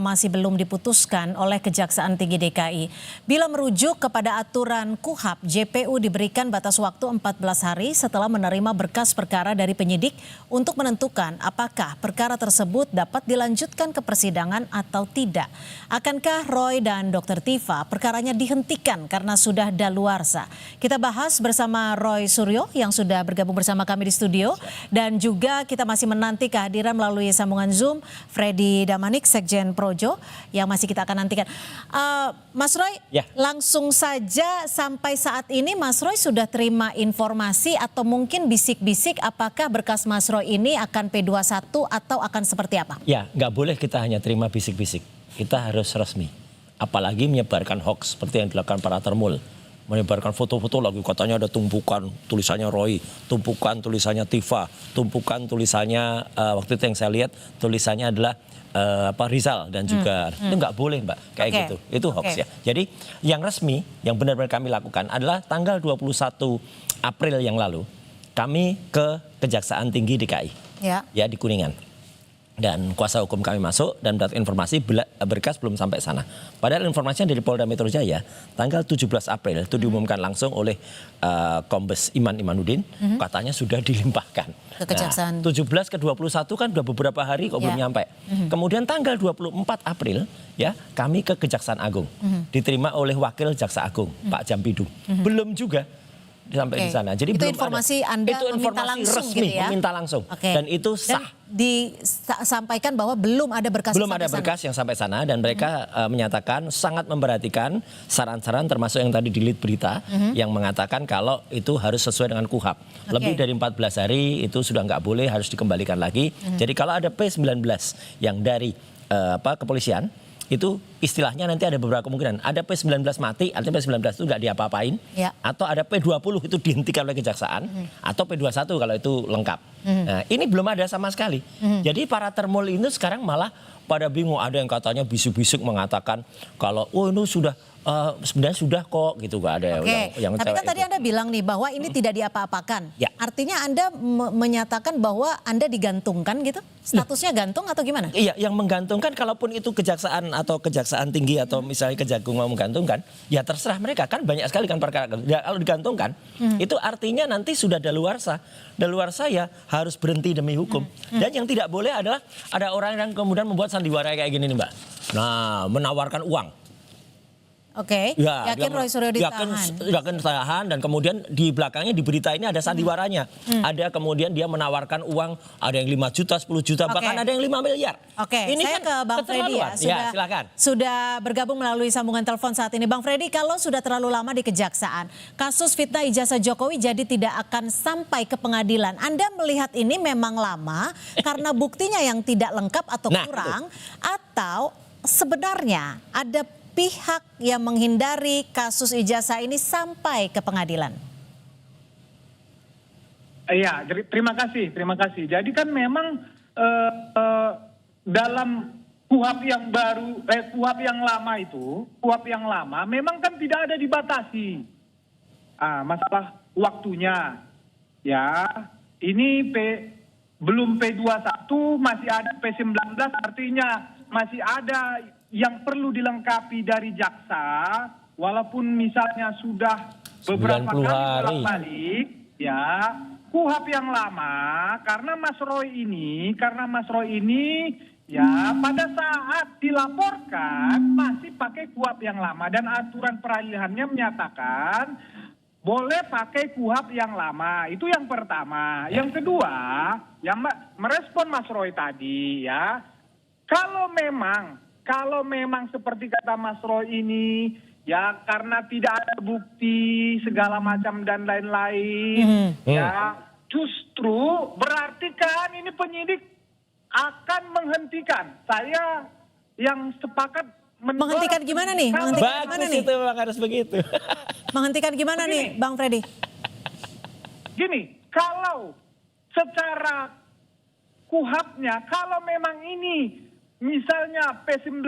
masih belum diputuskan oleh Kejaksaan Tinggi DKI. Bila merujuk kepada aturan KUHP, JPU diberikan batas waktu 14 hari setelah menerima berkas perkara dari penyidik untuk menentukan apakah perkara tersebut dapat dilanjutkan ke persidangan atau tidak. Akankah Roy dan Dr. Tifa perkaranya dihentikan karena sudah daluarsa? Kita bahas bersama Roy Suryo yang sudah bergabung bersama kami di studio, dan juga kita masih menanti kehadiran melalui sambungan Zoom Freddy Damanik, Sekjen Projo, yang masih kita akan nantikan. Mas Roy, langsung saja sampai saat ini Mas Roy sudah terima informasi atau mungkin bisik-bisik apakah berkas Mas Roy ini akan P21 atau akan seperti apa? Ya, nggak boleh kita hanya terima bisik-bisik. Kita harus resmi. Apalagi menyebarkan hoax seperti yang dilakukan para termul. Menyebarkan foto-foto lagi, katanya ada tumpukan tulisannya Roy, tumpukan tulisannya Tifa, tumpukan tulisannya waktu itu yang saya lihat tulisannya adalah Rizal dan juga itu nggak boleh Mbak kayak gitu, itu hoax ya. Jadi yang resmi yang benar-benar kami lakukan adalah tanggal 21 April yang lalu kami ke Kejaksaan Tinggi DKI ya di Kuningan. Dan kuasa hukum kami masuk dan mendapat informasi berkas belum sampai sana. Padahal informasinya dari Polda Metro Jaya tanggal 17 April itu diumumkan langsung oleh Kombes Iman Imanuddin, katanya sudah dilimpahkan. Ke Kejaksaan. Nah, 17 ke 21 kan udah beberapa hari kok belum nyampe. Kemudian tanggal 24 April ya kami ke Kejaksaan Agung. Diterima oleh Wakil Jaksa Agung Pak Jampidu. Belum juga sampai di sana. Jadi itu belum informasi ada. Anda Itu meminta informasi langsung resmi, gitu ya? meminta langsung. Dan itu sah. Dan disampaikan bahwa belum ada berkas belum ada berkas yang sampai sana, dan mereka menyatakan sangat memperhatikan saran-saran termasuk yang tadi di lead berita yang mengatakan kalau itu harus sesuai dengan KUHP. Lebih dari 14 hari itu sudah nggak boleh, harus dikembalikan lagi. Jadi kalau ada P19 yang dari kepolisian, itu istilahnya nanti ada beberapa kemungkinan. Ada P19 mati, artinya P19 itu nggak diapa-apain. Atau ada P20 itu dihentikan oleh kejaksaan. Atau P21 kalau itu lengkap. Nah, ini belum ada sama sekali. Jadi para termul ini sekarang malah pada bingung. Ada yang katanya bisik-bisik mengatakan kalau ini sudah sebenarnya sudah kok gitu, gak ada yang tapi kan tadi Anda bilang nih bahwa ini tidak diapa-apakan. Artinya Anda menyatakan bahwa Anda digantungkan gitu? Statusnya gantung atau gimana? Iya, yang menggantungkan kalaupun itu kejaksaan atau kejaksaan tinggi atau misalnya kejagung mau menggantungkan, ya terserah mereka, kan banyak sekali kan perkara. Ya, kalau digantungkan itu artinya nanti sudah daluarsa. Daluarsa ya harus berhenti demi hukum. Dan yang tidak boleh adalah ada orang yang kemudian membuat sandiwara kayak gini nih Mbak. Nah, menawarkan uang. Yakin Roy Suryo ditahan? Yakin ditahan, dan kemudian di belakangnya di berita ini ada sandiwaranya. Ada kemudian dia menawarkan uang, ada yang 5 juta, 10 juta, bahkan ada yang 5 miliar. Ini saya kan ke Bang Freddy ya. Silakan. Sudah bergabung melalui sambungan telepon saat ini. Bang Freddy, kalau sudah terlalu lama di kejaksaan, kasus fitnah ijazah Jokowi jadi tidak akan sampai ke pengadilan. Anda melihat ini memang lama karena buktinya yang tidak lengkap atau kurang, atau sebenarnya ada pihak yang menghindari kasus ijazah ini sampai ke pengadilan? Iya, terima kasih. Jadi kan memang dalam KUHP yang baru, KUHP yang lama itu, KUHP yang lama memang kan tidak ada dibatasi. Masalah waktunya, ya ini belum P21, masih ada P19, artinya masih ada yang perlu dilengkapi dari jaksa, walaupun misalnya sudah beberapa kali bolak-balik, ya KUHP yang lama, karena Mas Roy ini, ya pada saat dilaporkan masih pakai KUHP yang lama, dan aturan peralihannya menyatakan boleh pakai KUHP yang lama. Itu yang pertama. Yang kedua, yang merespon Mas Roy tadi ya, kalau memang seperti kata Mas Roy ini, ya karena tidak ada bukti segala macam dan lain-lain, ya justru berarti kan ini penyidik akan menghentikan. Saya yang sepakat menghentikan gimana nih? Itu memang harus begitu. Menghentikan gimana nih, Bang Freddy? Gini, kalau secara KUHP-nya, kalau memang ini misalnya P19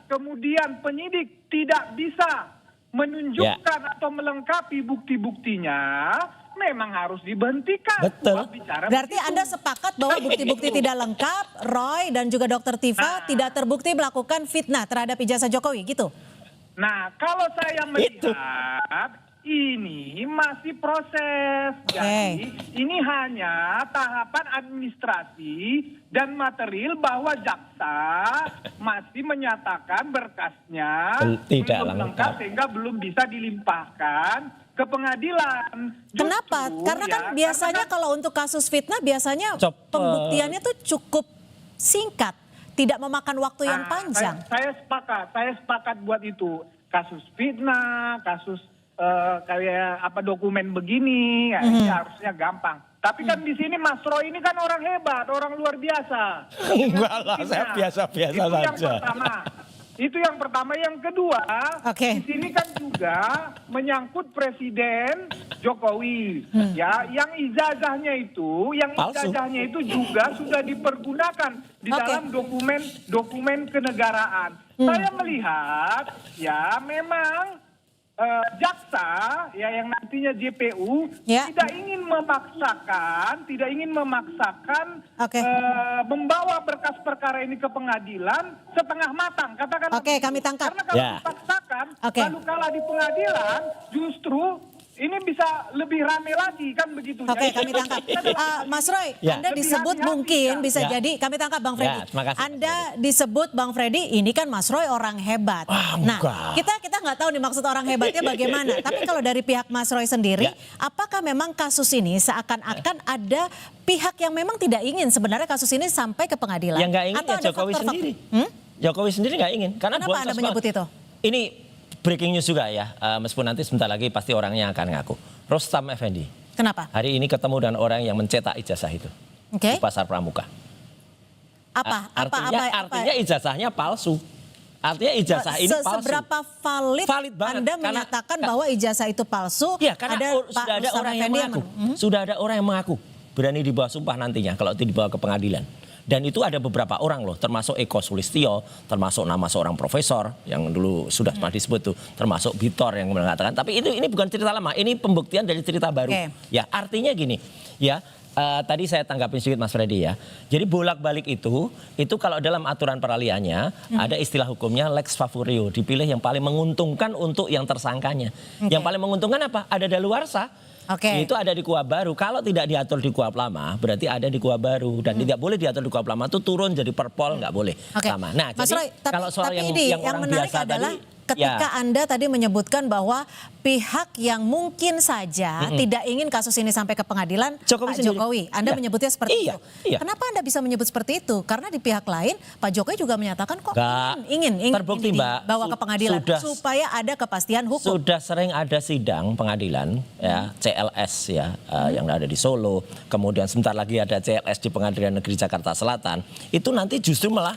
kemudian penyidik tidak bisa menunjukkan atau melengkapi bukti-buktinya, memang harus diberhentikan. Betul. Kuhap bicara Berarti begitu. Anda sepakat bahwa bukti-bukti tidak lengkap, Roy dan juga Dr. Tifa tidak terbukti melakukan fitnah terhadap ijazah Jokowi, gitu? Nah, kalau saya melihat ini masih proses. Jadi ini hanya tahapan administrasi dan material bahwa jaksa masih menyatakan berkasnya Tidak belum lengkap lengkap. sehingga belum bisa dilimpahkan ke pengadilan. Kenapa? Justru, Karena kan ya, biasanya karena kalau untuk kasus fitnah biasanya Cepet. pembuktiannya tuh cukup singkat, tidak memakan waktu yang panjang. Saya sepakat buat itu. Kasus fitnah, kasus kayak apa dokumen begini, ya, ini harusnya gampang. Tapi kan di sini Mas Roy ini kan orang hebat, orang luar biasa. Enggak lah, saya biasa-biasa Itu yang saja. pertama. Itu yang pertama. Yang kedua, Oke. di sini kan juga menyangkut Presiden Jokowi, ya, yang ijazahnya itu, Palsu. juga sudah dipergunakan di Oke. dalam dokumen kenegaraan. Saya melihat, ya, memang jaksa, ya, yang nantinya JPU Ya. tidak ingin memaksakan Oke. membawa berkas perkara ini ke pengadilan setengah matang, katakan. Oke, begitu. kami tangkap. Karena kalau Ya. dipaksakan, Oke. lalu kalah di pengadilan, justru ini bisa lebih rame lagi, kan begitu. Oke, Jadi, kami tangkap. Mas Roy, Ya. Anda Lebih disebut hati-hati, mungkin ya. bisa Ya. jadi, kami tangkap Bang Freddy. Ya, terima kasih, Mas Anda disebut Bang Freddy, ini kan Mas Roy orang hebat. Nah, enggak. kita nggak tahu nih maksud orang hebatnya bagaimana. Tapi kalau dari pihak Mas Roy sendiri, Ya. apakah memang kasus ini seakan-akan ada pihak yang memang tidak ingin sebenarnya kasus ini sampai ke pengadilan? Yang nggak ingin Atau ya ada Jokowi faktor-faktor- sendiri. Hmm? Jokowi sendiri nggak ingin. Karena Kenapa Anda menyebut itu? Ini breaking news juga ya. Meskipun nanti sebentar lagi pasti orangnya akan ngaku. Rostam Effendi. Kenapa? Hari ini ketemu dengan orang yang mencetak ijazah itu. Oke. Di Pasar Pramuka. Artinya ijazahnya palsu. Artinya ijazah ini palsu. Seberapa valid, Valid banget, Anda karena- menyatakan bahwa ijazah itu palsu? Iya, karena sudah ada Rostam orang yang Effendi mengaku. Sudah ada orang yang mengaku. Berani dibawa sumpah nantinya kalau itu dibawa ke pengadilan. Dan itu ada beberapa orang loh, termasuk Eko Sulistyo, termasuk nama seorang profesor yang dulu sudah pernah disebut tuh, termasuk Bitor yang mengatakan. Tapi ini bukan cerita lama, ini pembuktian dari cerita baru. Oke. Ya, artinya gini, ya. Tadi saya tanggapin sedikit Mas Freddy ya. Jadi bolak-balik itu kalau dalam aturan peralihannya ada istilah hukumnya lex favorio, dipilih yang paling menguntungkan untuk yang tersangkanya. Yang paling menguntungkan apa? Ada daluarsa. Oke. Itu ada di kuhap baru. Kalau tidak diatur di kuhap lama, berarti ada di kuhap baru dan tidak boleh diatur di kuhap lama itu turun jadi perpol nggak boleh. Oke. Sama. Nah, Mas jadi Roy, tapi, kalau soal yang ini orang menarik biasa adalah tadi, ketika ya. Anda tadi menyebutkan bahwa pihak yang mungkin saja tidak ingin kasus ini sampai ke pengadilan, Jokowi Pak sendiri. Jokowi. Anda Iya. menyebutnya seperti Iya, itu. iya. Kenapa Anda bisa menyebut seperti itu? Karena di pihak lain Pak Jokowi juga menyatakan kok Nggak. ingin Terbukti, Mbak. dibawa ke pengadilan Sudah- supaya ada kepastian hukum. Sudah sering ada sidang pengadilan ya CLS ya yang ada di Solo, kemudian sebentar lagi ada CLS di Pengadilan Negeri Jakarta Selatan. Itu nanti justru malah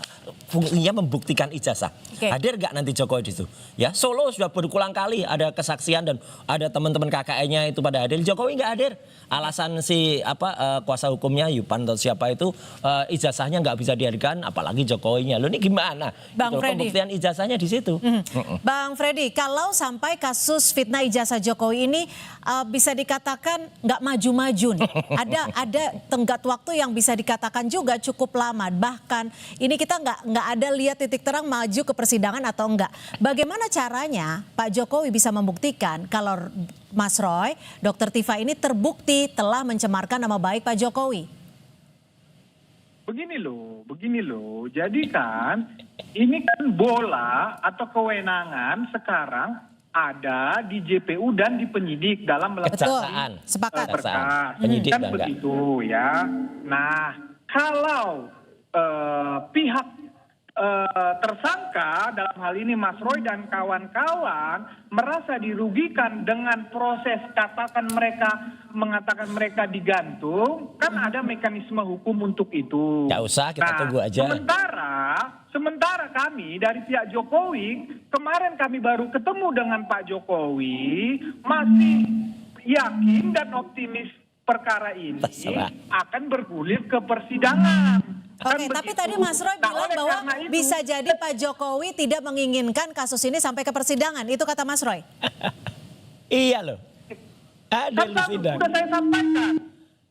fungsinya membuktikan ijazah. Oke. Hadir nggak nanti Jokowi di situ? Ya Solo sudah berulang kali ada kesaksian dan ada teman-teman KKN-nya itu pada hadir. Jokowi nggak hadir. Alasan si kuasa hukumnya Yupan atau siapa itu ijazahnya nggak bisa dihadirkan, apalagi Jokowinya. Lo ini gimana? Bang Gitu, Freddy. pembuktian ijazahnya di situ. Bang Freddy, kalau sampai kasus fitnah ijazah Jokowi ini bisa dikatakan nggak maju-maju nih. Ada tenggat waktu yang bisa dikatakan juga cukup lama. Bahkan ini kita nggak ada lihat titik terang maju ke persidangan atau enggak. Bagaimana caranya Pak Jokowi bisa membuktikan kalau Mas Roy, Dr. Tifa ini terbukti telah mencemarkan nama baik Pak Jokowi? Begini loh. Jadi kan ini kan bola atau kewenangan sekarang ada di JPU dan di penyidik dalam melakukan Kejaksaan. Sepakat. Kejaksaan. Penyidik kan dan enggak. begitu ya. Nah, kalau pihak tersangka dalam hal ini Mas Roy dan kawan-kawan merasa dirugikan dengan proses katakan mereka mengatakan mereka digantung, kan ada mekanisme hukum untuk itu. Nggak usah, kita tunggu aja. Sementara kami dari pihak Jokowi, kemarin kami baru ketemu dengan Pak Jokowi, masih yakin dan optimis perkara ini Terserah. akan bergulir ke persidangan. Kan Oke, tapi begitu. tadi Mas Roy Nah, bilang oleh bahwa karena itu, bisa jadi Pak Jokowi tidak menginginkan kasus ini sampai ke persidangan. Itu kata Mas Roy. Iya loh. Hadir di sidang. Sudah saya sampaikan.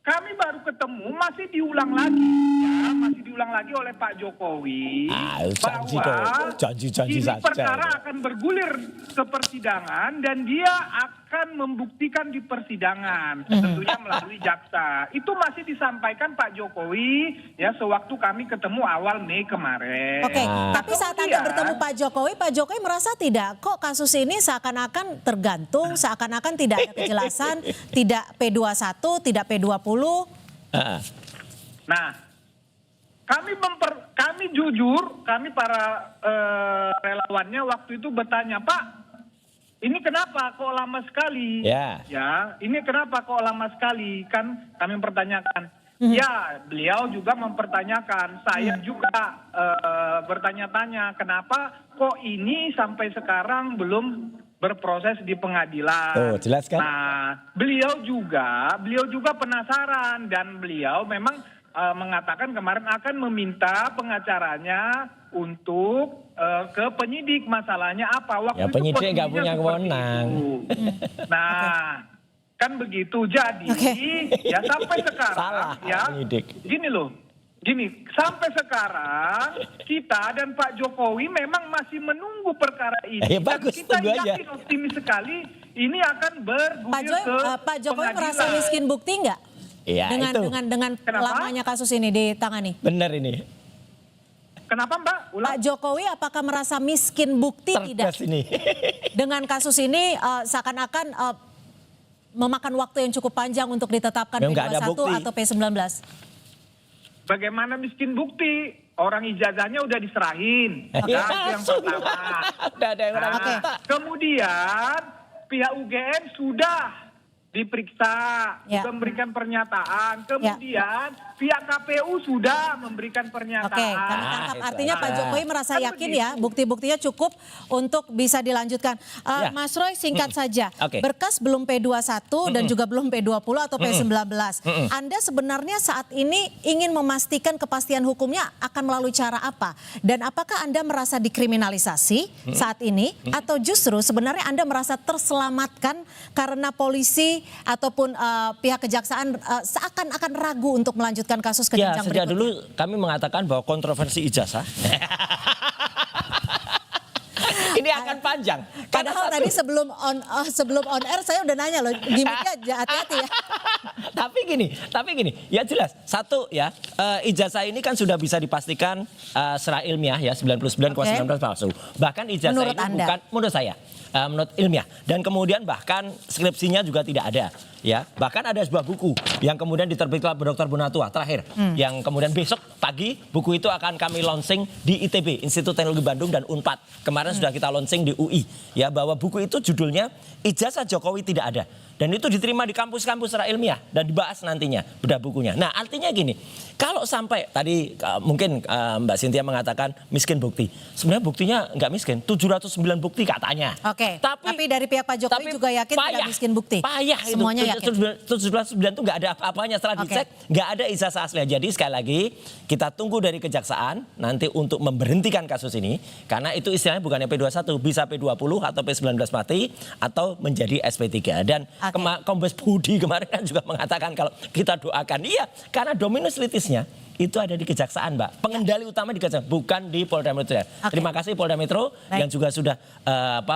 Kami baru ketemu, masih diulang lagi, ya, masih diulang lagi oleh Pak Jokowi janji bahwa dong, janji ini saja. perkara akan bergulir ke persidangan dan dia akan membuktikan di persidangan, tentunya melalui jaksa. Itu masih disampaikan Pak Jokowi ya sewaktu kami ketemu awal Mei kemarin. Oke, Nah, tapi saat Anda kemudian- bertemu Pak Jokowi merasa tidak kok kasus ini seakan-akan tergantung, seakan-akan tidak ada kejelasan, tidak P21, tidak P20. Nah, kami jujur, kami para relawannya waktu itu bertanya, Pak, ini kenapa kok lama sekali? Ya. Ya, ini kenapa kok lama sekali? Kan kami mempertanyakan. Ya, beliau juga mempertanyakan. Saya juga bertanya-tanya, kenapa kok ini sampai sekarang belum berproses di pengadilan. Oh, jelas kan? Nah, beliau juga penasaran dan beliau memang mengatakan kemarin akan meminta pengacaranya untuk ke penyidik. Masalahnya apa? Waktu Ya, itu penyidik nggak posisinya punya seperti kewenang. itu. Nah, kan begitu. Jadi, ya sampai sekarang Salah, ya. penyidik. Gini, sampai sekarang kita dan Pak Jokowi memang masih menunggu perkara ini. Ya, Dan bagus, kita tunggu aja. yakin optimis sekali ini akan bergulir ke Pak Jokowi merasa pengadilan. miskin bukti nggak? Iya, itu. Dengan Kenapa? lamanya kasus ini ditangani. Benar ini. Kenapa Mbak? Pak Jokowi apakah merasa miskin bukti tidak? Tegas ini. Dengan kasus ini seakan-akan memakan waktu yang cukup panjang untuk ditetapkan Memang nggak ada P21 bukti. atau P19. Bagaimana miskin bukti? Orang ijazahnya udah diserahin. Ya, Nah, itu yang sudah. pertama. Udah ada yang orang Nah, minta. kemudian pihak UGM sudah diperiksa, Ya. sudah memberikan pernyataan. Kemudian pihak KPU sudah memberikan pernyataan. Oke, kami tangkap. itu Artinya aja. Pak Jokowi merasa Kan yakin begitu. ya bukti-buktinya cukup untuk bisa dilanjutkan. Ya. Mas Roy singkat saja, Oke. berkas belum P21 dan juga belum P20 atau P19. Anda sebenarnya saat ini ingin memastikan kepastian hukumnya akan melalui cara apa? Dan apakah Anda merasa dikriminalisasi saat ini atau justru sebenarnya Anda merasa terselamatkan karena polisi ataupun pihak kejaksaan seakan-akan ragu untuk melanjutkan kasus ke Ya, jenjang sejak berikutnya? dulu kami mengatakan bahwa kontroversi ijazah ini akan panjang. Karena Padahal satu- tadi sebelum on air saya udah nanya loh, gimmicknya hati-hati ya. tapi gini, ya jelas. Satu ya, ijazah ini kan sudah bisa dipastikan secara ilmiah ya 99,19 palsu. Bahkan ijazah Menurut ini Anda? bukan menurut saya. Menurut ilmiah dan kemudian bahkan skripsinya juga tidak ada ya, bahkan ada sebuah buku yang kemudian diterbitkan oleh Dr. Bonatua terakhir yang kemudian besok pagi buku itu akan kami launching di ITB, Institut Teknologi Bandung dan Unpad. Kemarin sudah kita launching di UI ya, bahwa buku itu judulnya Ijazah Jokowi Tidak Ada dan itu diterima di kampus-kampus secara ilmiah dan dibahas nantinya bedah bukunya. Nah, artinya gini, kalau sampai tadi mungkin Mbak Cynthia mengatakan miskin bukti, sebenarnya buktinya nggak miskin, 709 bukti katanya. Oke, tapi dari pihak Pak Jokowi juga yakin tidak miskin bukti. Payah itu. Semuanya yakin. 709 itu nggak ada apa-apanya, setelah dicek nggak ada ijazah asli. Jadi sekali lagi kita tunggu dari kejaksaan nanti untuk memberhentikan kasus ini, karena itu istilahnya bukan P21, bisa P20 atau P19 mati atau menjadi SP3. Dan Kombes Budi kemarin kan juga mengatakan kalau kita doakan, iya, karena dominus litisnya itu ada di kejaksaan, Mbak. Pengendali utama di kejaksaan, bukan di Polda Metro. Terima kasih Polda Metro yang juga sudah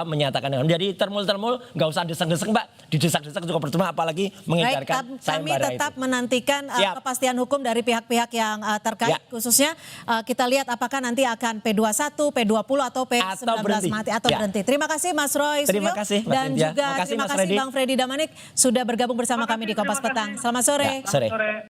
menyatakan. Jadi termul-termul nggak usah deseng-deseng, Mbak. Didesak-desak juga percuma, apalagi mengedarkan kami tetap menantikan kepastian hukum dari pihak-pihak yang terkait. Khususnya kita lihat apakah nanti akan P21, P20 atau P19 mati atau berhenti. Terima kasih Mas Roy Terima kasih, Mbak dan Cynthia. juga Makasih, terima Mas kasih Freddy. Bang Freddy Damanik sudah bergabung bersama kami di Kompas Petang. Selamat sore. Sore.